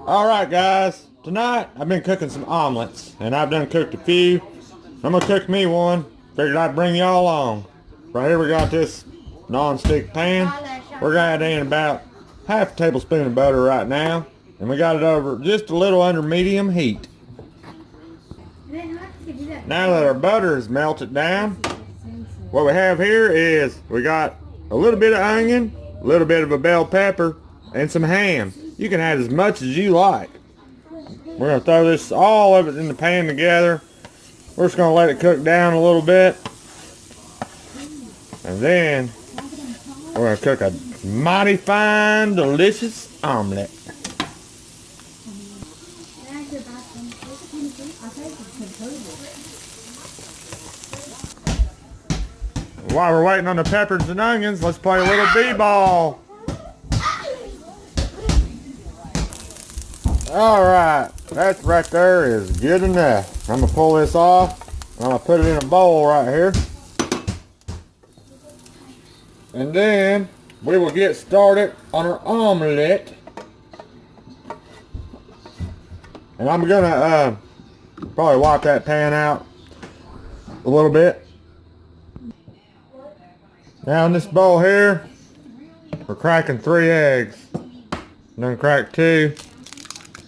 Alright guys, tonight I've been cooking some omelets, and I've done cooked a few. I'm gonna cook me one. Figured I'd bring y'all along. Right here we got this non-stick pan. We're gonna add in about half a tablespoon of butter right now, and we got it over just a little under medium heat. Now that our butter is melted down, what we have here is we got a little bit of onion, a little bit of a bell pepper, and some ham. You can add as much as you like. We're going to throw this, all of it in the pan together. We're just going to let it cook down a little bit. And then we're going to cook a mighty fine, delicious omelet. While we're waiting on the peppers and onions, let's play a little b-ball. Alright, that right there is good enough. I'm going to pull this off. I'm going to put it in a bowl right here. And then we will get started on our omelet. And I'm going to probably wipe that pan out a little bit. Now in this bowl here, we're cracking 3 eggs. Done cracked 2.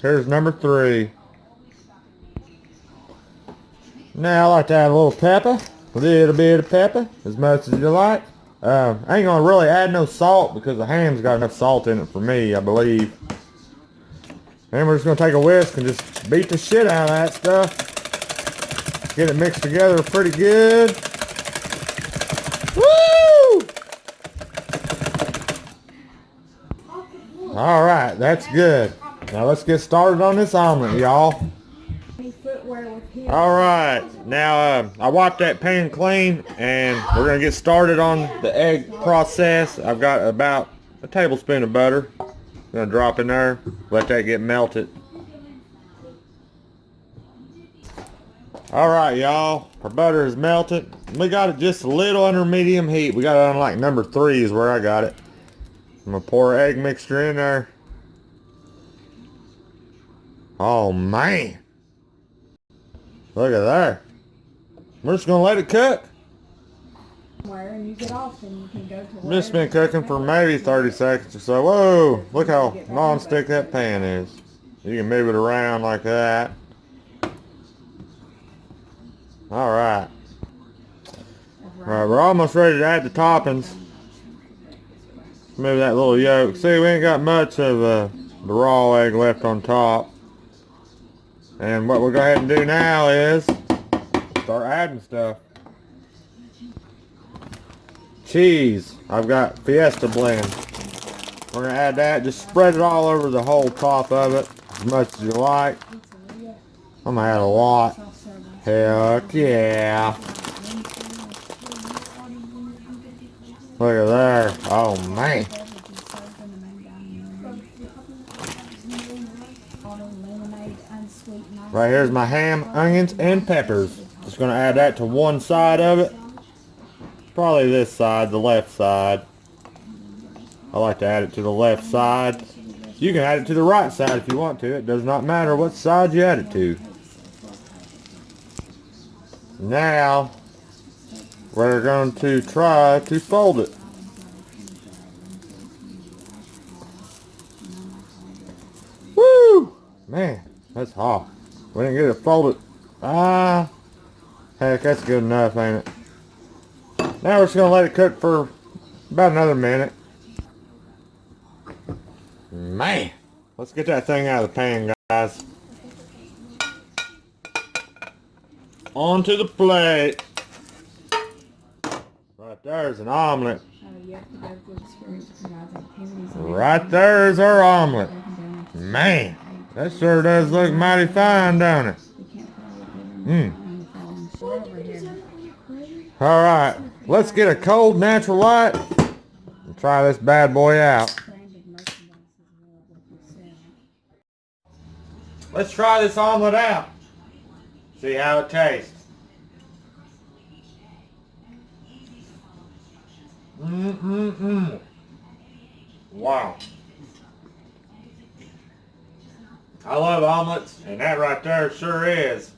Here's number 3. Now I like to add a little pepper, a little bit of pepper, as much as you like. I ain't gonna really add no salt because the ham's got enough salt in it for me, I believe. And we're just gonna take a whisk and just beat the shit out of that stuff. Get it mixed together pretty good. Woo! Alright, that's good. Now let's get started on this omelet, y'all. Alright, now I wiped that pan clean, and we're going to get started on the egg process. I've got about a tablespoon of butter. I'm going to drop in there, let that get melted. Alright y'all, our butter is melted. We got it just a little under medium heat. We got it on like number 3 is where I got it. I'm going to pour egg mixture in there. Oh man, look at that. We're just gonna let it cook. This been cooking for maybe 30 seconds or so. Whoa, look how non-stick that pan is. You can move it around like that. Alright. Alright, we're almost ready to add the toppings. Move that little yolk. See, we ain't got much of the raw egg left on top. And what we'll go ahead and do now is start adding stuff. Cheese. I've got Fiesta blend. We're going to add that. Just spread it all over the whole top of it as much as you like. I'm going to add a lot. Heck yeah. Look at there. Oh man. Right here's my ham, onions, and peppers. Just going to add that to one side of it. Probably this side, the left side. I like to add it to the left side. You can add it to the right side if you want to. It does not matter what side you add it to. Now, we're going to try to fold it. Woo! Man, that's hot. We didn't get it folded. Heck, that's good enough, ain't it? Now we're just going to let it cook for about another minute. Man, let's get that thing out of the pan, guys. Onto the plate. Right there's an omelet. Right there's our omelet. Man, that sure does look mighty fine, don't it? Alright, let's get a cold natural light and try this bad boy out. Let's try this omelet out. See how it tastes. Wow. I love omelets, and that right there sure is.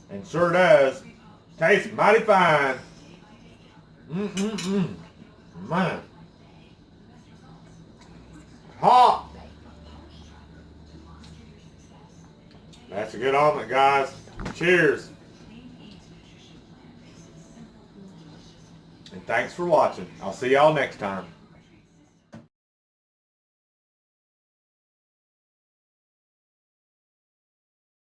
And sure does. Tastes mighty fine. Mm-mm-mm. Man. Hot. That's a good omelet, guys. Cheers. And thanks for watching. I'll see y'all next time.